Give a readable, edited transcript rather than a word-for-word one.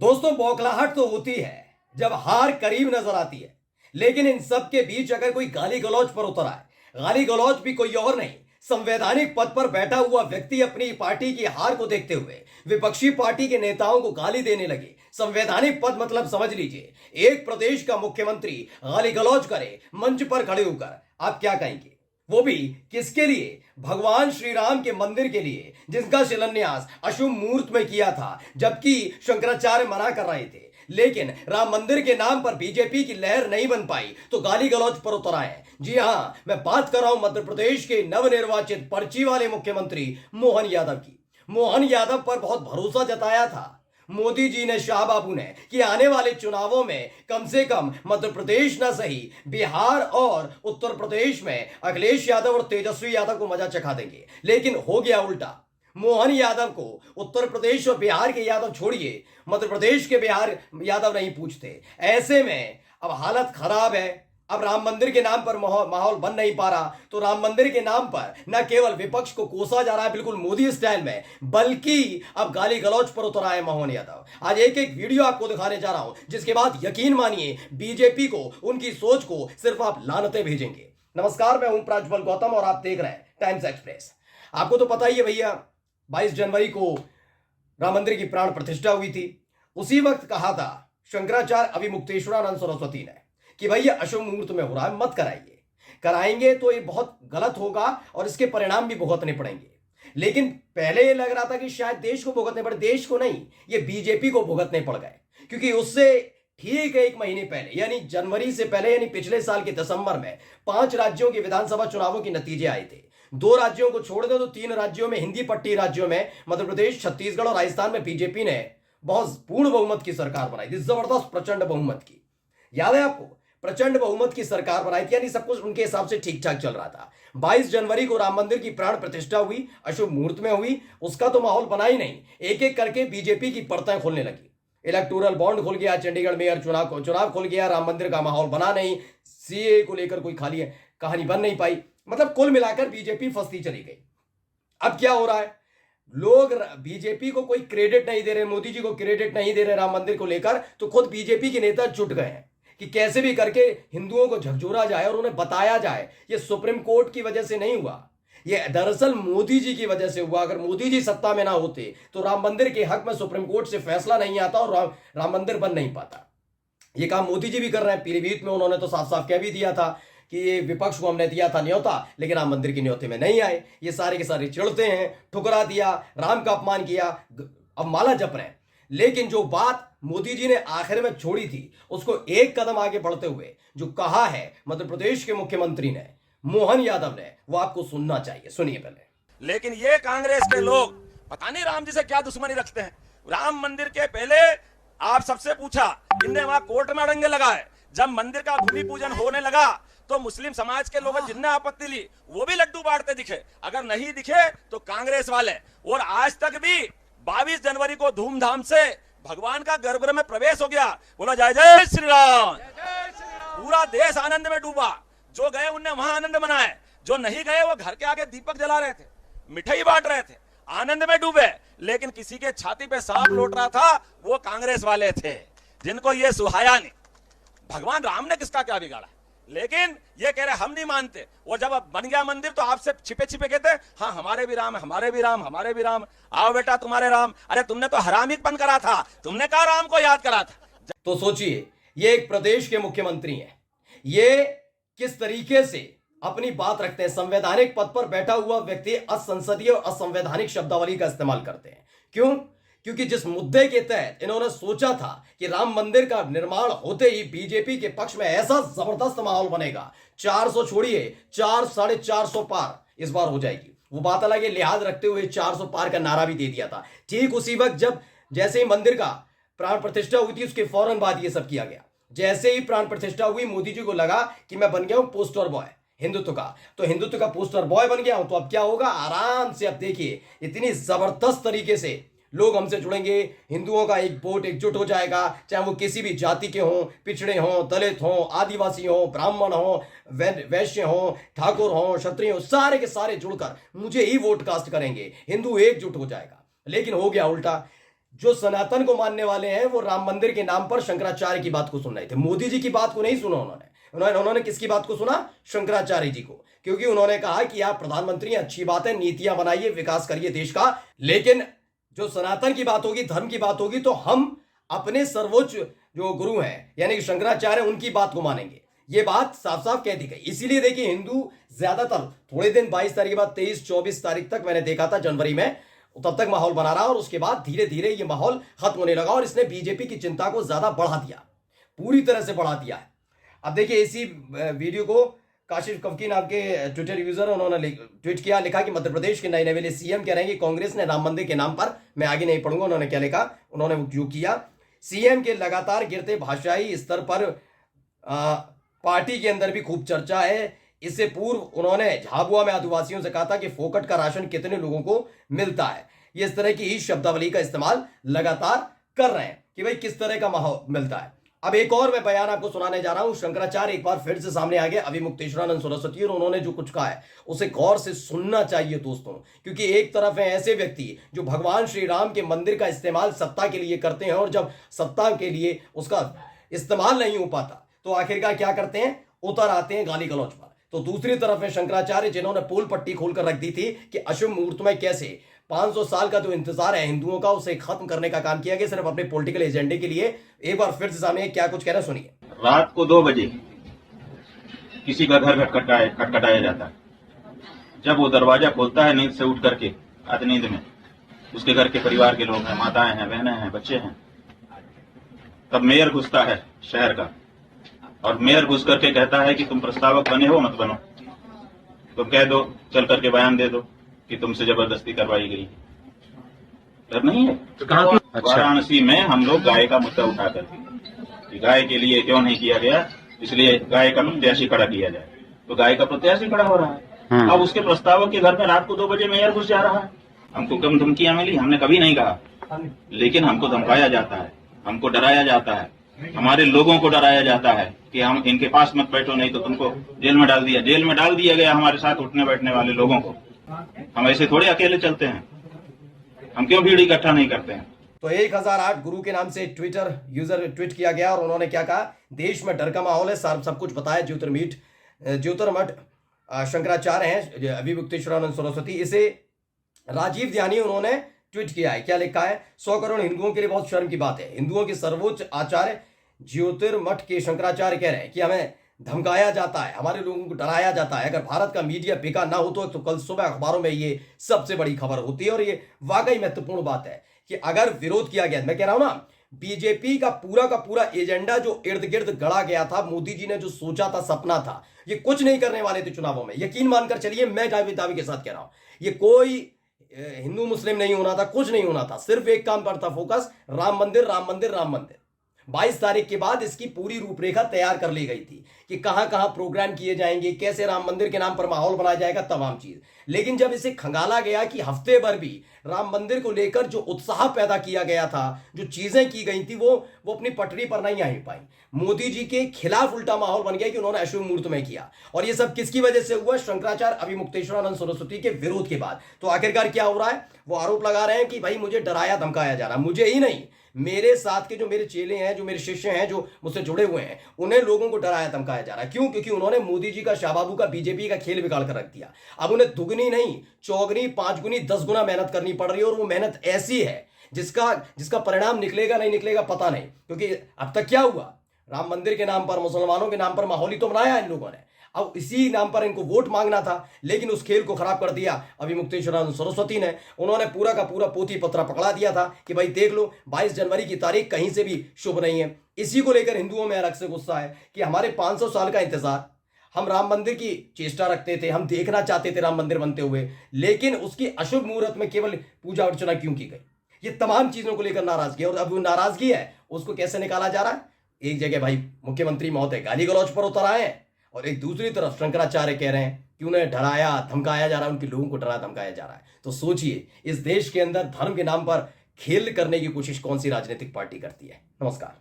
दोस्तों, बौखलाहट तो होती है जब हार करीब नजर आती है, लेकिन इन सब के बीच अगर कोई गाली गलौज पर उतर आए, गाली गलौज भी कोई और नहीं, संवैधानिक पद पर बैठा हुआ व्यक्ति अपनी पार्टी की हार को देखते हुए विपक्षी पार्टी के नेताओं को गाली देने लगे। संवैधानिक पद मतलब समझ लीजिए, एक प्रदेश का मुख्यमंत्री गाली गलौज करे मंच पर खड़े होकर, आप क्या कहेंगे? वो भी किसके लिए? भगवान श्री राम के मंदिर के लिए, जिसका शिलान्यास अशुभ मुहूर्त में किया था, जबकि शंकराचार्य मना कर रहे थे। लेकिन राम मंदिर के नाम पर बीजेपी की लहर नहीं बन पाई तो गाली गलौज पर उतर आए। जी हां, मैं बात कर रहा हूं मध्य प्रदेश के नवनिर्वाचित पर्ची वाले मुख्यमंत्री मोहन यादव की। मोहन यादव पर बहुत भरोसा जताया था मोदी जी ने, शाह बाबू ने, कि आने वाले चुनावों में कम से कम मध्य प्रदेश ना सही, बिहार और उत्तर प्रदेश में अखिलेश यादव और तेजस्वी यादव को मजा चखा देंगे। लेकिन हो गया उल्टा। मोहन यादव को उत्तर प्रदेश और बिहार के यादव छोड़िए, मध्य प्रदेश के बिहार यादव नहीं पूछते। ऐसे में अब हालत खराब है। अब राम मंदिर के नाम पर माहौल बन नहीं पा रहा, तो राम मंदिर के नाम पर न केवल विपक्ष को कोसा जा रहा है बिल्कुल मोदी स्टाइल में, बल्कि अब गाली गलौज पर उतर आए मोहन यादव। आज एक एक वीडियो आपको दिखाने जा रहा हूं, जिसके बाद यकीन मानिए बीजेपी को, उनकी सोच को सिर्फ आप लानतें भेजेंगे। नमस्कार, मैं हूं प्रज्वल गौतम और आप देख रहे हैं टाइम्स एक्सप्रेस। आपको तो पता ही है भैया, 22 जनवरी को राम मंदिर की प्राण प्रतिष्ठा हुई थी। उसी वक्त कहा था शंकराचार्य अभिमुक्तेश्वरानंद सरस्वती ने कि भैया अशुभ मुहूर्त में हो रहा है, मत कराइए, कराएंगे तो ये बहुत गलत होगा और इसके परिणाम भी भुगतने पड़ेंगे। लेकिन पहले ये लग रहा था कि शायद देश को भुगतने पड़े, देश को नहीं, ये बीजेपी को भुगतने पड़ गए, क्योंकि उससे ठीक 1 महीने पहले यानी जनवरी से पहले यानी पिछले साल के दिसंबर में 5 राज्यों के विधानसभा चुनावों के नतीजे आए थे। 2 राज्यों को छोड़ दो तो 3 राज्यों में, हिंदी पट्टी राज्यों में, मध्य प्रदेश, छत्तीसगढ़ और राजस्थान में बीजेपी ने बहुत पूर्ण बहुमत की सरकार बनाई थी, जबरदस्त प्रचंड बहुमत की। याद है आपको? प्रचंड बहुमत की सरकार बनाई थी, यानी सब कुछ उनके हिसाब से ठीक ठाक चल रहा था। 22 जनवरी को राम मंदिर की प्राण प्रतिष्ठा हुई, अशुभ मुहूर्त में हुई, उसका तो माहौल बना ही नहीं। एक एक करके बीजेपी की परतें खुलने लगी। इलेक्टोरल बॉन्ड खुल गया, चंडीगढ़ मेयर चुनाव खुल गया, राम मंदिर का माहौल बना नहीं, सीए को लेकर कोई खाली कहानी बन नहीं पाई। मतलब कुल मिलाकर बीजेपी फंसती चली गई। अब क्या हो रहा है? लोग बीजेपी को कोई क्रेडिट नहीं दे रहे, मोदी जी को क्रेडिट नहीं दे रहे राम मंदिर को लेकर, तो खुद बीजेपी के नेता जुट गए हैं कि कैसे भी करके हिंदुओं को झकझोरा जाए और उन्हें बताया जाए ये सुप्रीम कोर्ट की वजह से नहीं हुआ, ये दरअसल मोदी जी की वजह से हुआ। अगर मोदी जी सत्ता में ना होते तो राम मंदिर के हक में सुप्रीम कोर्ट से फैसला नहीं आता और राम मंदिर बन नहीं पाता। ये काम मोदी जी भी कर रहे हैं। पीलीभीत में उन्होंने तो साफ साफ कह भी दिया था कि ये विपक्ष को हमने दिया था न्योता, लेकिन राम मंदिर के न्योते में नहीं आए। ये सारे के सारे चिढ़ते हैं, ठुकरा दिया, राम का अपमान किया, अब माला जप रहे हैं। लेकिन जो बात मोदी जी ने आखिर में छोड़ी थी, उसको एक कदम आगे बढ़ते हुए जो कहा है मध्य प्रदेश के मुख्यमंत्री ने, मोहन यादव ने, वो आपको सुनना चाहिए। सुनिए पहले। लेकिन ये कांग्रेस के लोग पता नहीं राम जी से क्या दुश्मनी रखते हैं। राम मंदिर के पहले आप सबसे पूछा, इनने वहां कोर्ट में अड़ंगे लगाए। जब मंदिर का भूमि पूजन होने लगा तो मुस्लिम समाज के लोग जिनने आपत्ति ली वो भी लड्डू बांटते दिखे, अगर नहीं दिखे तो कांग्रेस वाले। और आज तक भी 22 जनवरी को धूमधाम से भगवान का गर्भगृह में प्रवेश हो गया। बोला जय जय श्री राम। पूरा देश आनंद में डूबा। जो गए उनने वहां आनंद मनाए, जो नहीं गए वो घर के आगे दीपक जला रहे थे, मिठाई बांट रहे थे, आनंद में डूबे। लेकिन किसी के छाती पे सांप लौट रहा था, वो कांग्रेस वाले थे, जिनको ये सुहाया नहीं। भगवान राम ने किसका क्या बिगाड़ा? लेकिन ये कह रहे हम नहीं मानते। और जब बन गया मंदिर तो आपसे छिपे छिपे कहते हाँ हमारे भी राम, हमारे भी राम, हमारे भी राम। आओ बेटा तुम्हारे राम। अरे तुमने तो हरामीपन करा था, तुमने कहा राम को याद करा था। तो सोचिए, ये एक प्रदेश के मुख्यमंत्री हैं, ये किस तरीके से अपनी बात रखते हैं। संवैधानिक पद पर बैठा हुआ व्यक्ति असंसदीय और असंवैधानिक शब्दावली का इस्तेमाल करते हैं। क्यों? क्योंकि जिस मुद्दे के तहत इन्होंने सोचा था कि राम मंदिर का निर्माण होते ही बीजेपी के पक्ष में ऐसा जबरदस्त माहौल बनेगा, 400 छोड़िए 400-450 पार इस बार हो जाएगी, वो बात अलग है, लिहाज रखते हुए 400 पार का नारा भी दे दिया था। ठीक उसी वक्त जब जैसे ही मंदिर का प्राण प्रतिष्ठा हुई थी, उसके फौरन बाद ये सब किया गया। जैसे ही प्राण प्रतिष्ठा हुई, मोदी जी को लगा कि मैं बन गया हूं पोस्टर बॉय हिंदुत्व का, तो हिंदुत्व का पोस्टर बॉय बन गया हूं, तो अब क्या होगा? आराम से अब देखिए इतनी जबरदस्त तरीके से लोग हमसे जुड़ेंगे, हिंदुओं का एक वोट एकजुट हो जाएगा, चाहे वो किसी भी जाति के हों, पिछड़े हों, दलित हों, आदिवासी हों, ब्राह्मण हों, वैश्य हों, ठाकुर हों, क्षत्रिय हों, सारे के सारे जुड़कर मुझे ही वोट कास्ट करेंगे, हिंदू एकजुट हो जाएगा। लेकिन हो गया उल्टा। जो सनातन को मानने वाले हैं वो राम मंदिर के नाम पर शंकराचार्य की बात को सुन रहे थे। मोदी जी की बात को नहीं सुना उन्होंने किसकी बात को सुना? शंकराचार्य जी को। क्योंकि उन्होंने कहा कि आप प्रधानमंत्री हैं, अच्छी बात है, नीतियां बनाइए, विकास करिए देश का, लेकिन जो सनातन की बात होगी, धर्म की बात होगी, तो हम अपने सर्वोच्च जो गुरु हैं यानी कि शंकराचार्य, उनकी बात को मानेंगे। ये बात साफ साफ कह दी गई। इसीलिए देखिए हिंदू ज्यादातर थोड़े दिन 22 तारीख के बाद 23-24 तारीख तक मैंने देखा था जनवरी में, तब तक माहौल बना रहा और उसके बाद धीरे धीरे ये माहौल खत्म होने लगा और इसने बीजेपी की चिंता को ज्यादा बढ़ा दिया, पूरी तरह से बढ़ा दिया है। अब देखिए इसी वीडियो को काशिफ कफकी नाम के ट्विटर यूजर उन्होंने ट्वीट किया, लिखा कि मध्य प्रदेश के नए नवेले सीएम कह रहे हैं कि कांग्रेस ने राम मंदिर के नाम पर, मैं आगे नहीं पढ़ूंगा उन्होंने क्या लिखा, उन्होंने जो किया, सीएम के लगातार गिरते भाषाई स्तर पर पार्टी के अंदर भी खूब चर्चा है। इससे पूर्व उन्होंने झाबुआ में आदिवासियों से कहा था कि फोकट का राशन कितने लोगों को मिलता है। ये इस तरह की ही शब्दावली का इस्तेमाल लगातार कर रहे हैं कि भाई किस तरह का माहौल मिलता है। अब एक और मैं बयान आपको सुनाने जा रहा हूं। शंकराचार्य एक बार फिर से सामने आ गए, अभिमुक्तेश्वरानंद सरस्वती, और उन्होंने जो कुछ कहा है उसे गौर से सुनना चाहिए दोस्तों, क्योंकि एक तरफ है ऐसे व्यक्ति जो भगवान श्री राम के मंदिर का इस्तेमाल सत्ता के लिए करते हैं, और जब सत्ता के लिए उसका इस्तेमाल नहीं हो पाता तो आखिरकार क्या करते हैं, उतर आते हैं गाली गलौज पर। तो दूसरी तरफ है शंकराचार्य जिन्होंने पोल पट्टी खोलकर रख दी थी कि अशुभ मुहूर्त में कैसे 500 साल का जो इंतजार है हिंदुओं का उसे खत्म करने का काम किया गया सिर्फ अपने पॉलिटिकल एजेंडे के लिए। एक बार फिर से सामने क्या कुछ कह रहे हैं सुनिए। रात को 2 बजे किसी का घर खटखटाया जाता है। जब वो दरवाजा खोलता है नींद से उठ करके, आधी नींद में, उसके घर के परिवार के लोग हैं, माताएं हैं, बहनें हैं, बच्चे हैं, तब मेयर घुसता है शहर का, और मेयर घुस करके कहता है कि तुम प्रस्तावक बने हो मत बनो, तुम कह दो, चल करके बयान दे दो कि तुमसे जबरदस्ती करवाई गई। डर नहीं है? वाराणसी में हम लोग गाय का मुद्दा उठा करके, गाय के लिए क्यों नहीं किया गया, इसलिए गाय का प्रत्याशी खड़ा किया जाए, तो गाय का प्रत्याशी खड़ा हो रहा है। अब उसके प्रस्तावक के घर में रात को 2 बजे मेयर घुस जा रहा है। हमको कम धमकियां मिली, हमने कभी नहीं कहा, लेकिन हमको धमकाया जाता है, हमको डराया जाता है, हमारे लोगों को डराया जाता है कि हम इनके पास मत बैठो नहीं तो तुमको जेल में डाल दिया गया हमारे साथ उठने बैठने वाले लोगों को। हम ऐसे थोड़े अकेले चलते हैं, हम क्यों भीड़ इकट्ठा नहीं करते हैं। तो 1008 गुरु के नाम से ट्विटर यूजर ट्वीट किया गया और उन्होंने क्या कहा, देश में डर का माहौल है, सब कुछ बताया। ज्योतिर्मठ शंकराचार्य हैं अभिमुक्तेश्वरानंद सरस्वती, इसे राजीव ध्यानी उन्होंने ट्वीट किया है। क्या लिखा है, 100 करोड़ हिंदुओं के लिए बहुत शर्म की बात है। हिंदुओं के सर्वोच्च आचार्य ज्योतिर्मठ के शंकराचार्य कह रहे हैं कि हमें धमकाया जाता है, हमारे लोगों को डराया जाता है। अगर भारत का मीडिया बिका ना हो तो कल सुबह अखबारों में ये सबसे बड़ी खबर होती है। और ये वाकई महत्वपूर्ण बात है कि अगर विरोध किया गया, मैं कह रहा हूं ना, बीजेपी का पूरा एजेंडा जो इर्द गिर्द गढ़ा गया था, मोदी जी ने जो सोचा था, सपना था, ये कुछ नहीं करने वाले थे चुनावों में। यकीन मानकर चलिए, मैं दावे के साथ कह रहा हूं, ये कोई हिंदू मुस्लिम नहीं होना था, कुछ नहीं होना था, सिर्फ एक काम पर था फोकस, राम मंदिर राम मंदिर राम मंदिर। 22 तारीख के बाद इसकी पूरी रूपरेखा तैयार कर ली गई थी कि कहां कहां प्रोग्राम किए जाएंगे, कैसे राम मंदिर के नाम पर माहौल बनाया जाएगा, तमाम चीज। लेकिन जब इसे खंगाला गया कि हफ्ते भर भी राम मंदिर को लेकर जो उत्साह पैदा किया गया था, जो चीजें की गई थी, वो अपनी पटरी पर नहीं आ पाई। मोदी जी के खिलाफ उल्टा माहौल बन गया कि उन्होंने अशुभ मुहूर्त में किया। और ये सब किसकी वजह से हुआ? शंकराचार्य अभिमुक्तेश्वरानंद सरस्वती के विरोध के बाद। तो आखिरकार क्या हो रहा है, वो आरोप लगा रहे हैं कि भाई मुझे डराया धमकाया जा रहा, मुझे ही नहीं, मेरे साथ के जो मेरे चेले हैं, जो मेरे शिष्य हैं, जो मुझसे जुड़े हुए हैं, उन्हें लोगों को डराया धमकाया जा रहा है। क्यों? क्योंकि उन्होंने मोदी जी का, शाहबाबू का, बीजेपी का खेल बिगाड़ कर रख दिया। अब उन्हें दुगनी नहीं, चौगनी, 5 गुनी, 10 गुना मेहनत करनी पड़ रही है। और वो मेहनत ऐसी है जिसका परिणाम निकलेगा नहीं निकलेगा पता नहीं। क्योंकि अब तक क्या हुआ, राम मंदिर के नाम पर, मुसलमानों के नाम पर माहौल ही तो बनाया इन लोगों ने। अब इसी नाम पर इनको वोट मांगना था, लेकिन उस खेल को खराब कर दिया अभिमुक्तेश्वरानंद सरस्वती ने। उन्होंने पूरा का पूरा पोथी पत्रा पकड़ा दिया था कि भाई देख लो, 22 जनवरी की तारीख कहीं से भी शुभ नहीं है। इसी को लेकर हिंदुओं में अलग से गुस्सा है कि हमारे 500 साल का इंतजार, हम राम मंदिर की चेष्टा रखते थे, हम देखना चाहते थे राम मंदिर बनते हुए, लेकिन उसकी अशुभ मुहूर्त में केवल पूजा अर्चना क्यों की गई? ये तमाम चीजों को लेकर नाराजगी, और अब वो नाराजगी है उसको कैसे निकाला जा रहा है? एक जगह भाई मुख्यमंत्री महोदय गाली गलौज पर उतर आए हैं, और एक दूसरी तरफ शंकराचार्य कह रहे हैं कि उन्हें डराया धमकाया जा रहा है, उनके लोगों को डराया धमकाया जा रहा है। तो सोचिए, इस देश के अंदर धर्म के नाम पर खेल करने की कोशिश कौन सी राजनीतिक पार्टी करती है। नमस्कार।